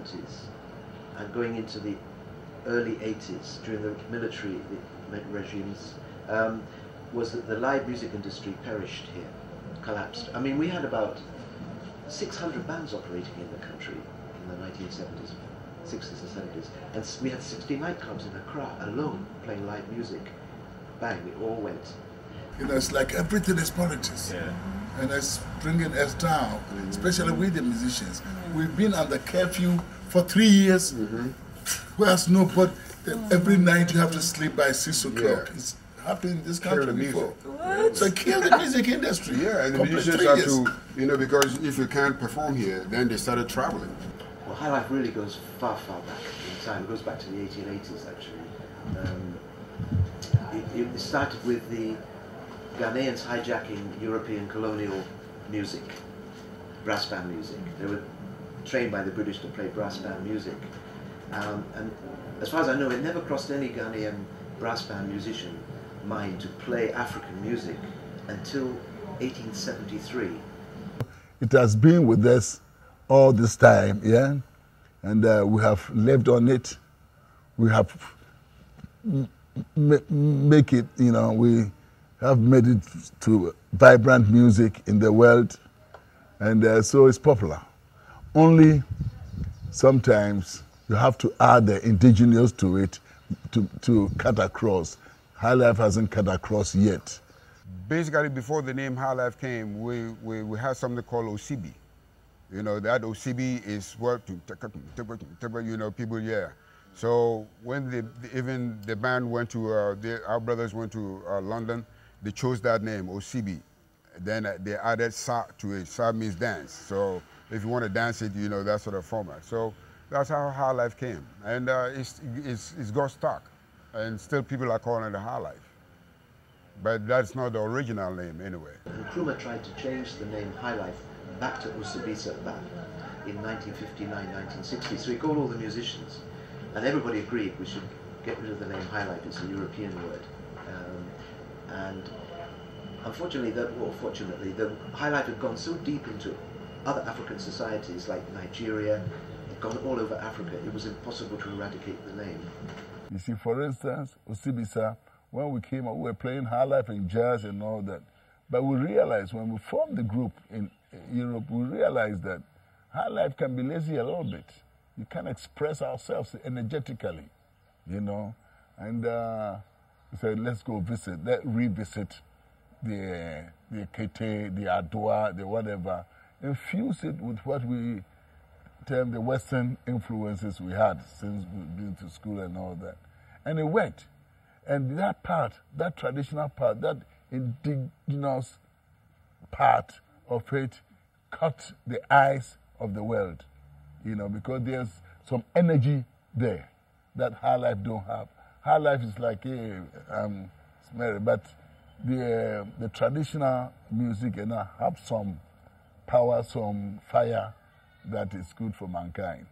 70s and going into the early 80s during the military regimes was that the live music industry perished here, collapsed. I mean, we had about 600 bands operating in the country in the 1970s, 60s and 70s, and we had 60 nightclubs in Accra alone playing live music. Bang, it all went. You know, it's like everything is politics. Yeah. And it's bringing us down, especially with the musicians. We've been under curfew for 3 years, whereas nobody, every night you have to sleep by 6 o'clock. Yeah. It's happened in this country before. What? So kill the music industry. Yeah, and the musicians have to, you know, because if you can't perform here, then they started traveling. Well, High Life really goes far, far back in time. It goes back to the 1880s, actually. It started with the Ghanaians hijacking European colonial music, brass band music. They were trained by the British to play brass band music. And as far as I know, it never crossed any Ghanaian brass band musician mind to play African music until 1873. It has been with us all this time, yeah? And we have lived on it. We have make it, you know, we have made it to vibrant music in the world, and so it's popular. Only sometimes you have to add the indigenous to it to cut across. High Life hasn't cut across yet. Basically, before the name High Life came, we had something called OCB. You know, that OCB is what, you know, people, yeah. So when even the band went to, our brothers went to London, they chose that name, OCB. Then they added Sa to it. Sa means dance. So if you want to dance it, you know, that sort of format. So that's how High Life came. And it's got stuck. And still people are calling it High Life. But that's not the original name anyway. Nkrumah tried to change the name High Life back to Usibisa back in 1959, 1960. So he called all the musicians. And everybody agreed we should get rid of the name High Life. It's a European word. And unfortunately, fortunately, the High Life had gone so deep into other African societies like Nigeria, it had gone all over Africa, it was impossible to eradicate the name. You see, for instance, Usibisa, when we came out, we were playing High Life and jazz and all that. But we realized when we formed the group in Europe, we realized that High Life can be lazy a little bit. We can express ourselves energetically, you know. And we said, let's go revisit the Kete, the Adwa, the whatever, infuse it with what we term the Western influences we had since we've been to school and all that. And it worked. And that part, that traditional part, that indigenous part of it caught the eyes of the world, you know, because there's some energy there that High Life don't have. High Life is like, hey, but the traditional music and have some power, some fire that is good for mankind.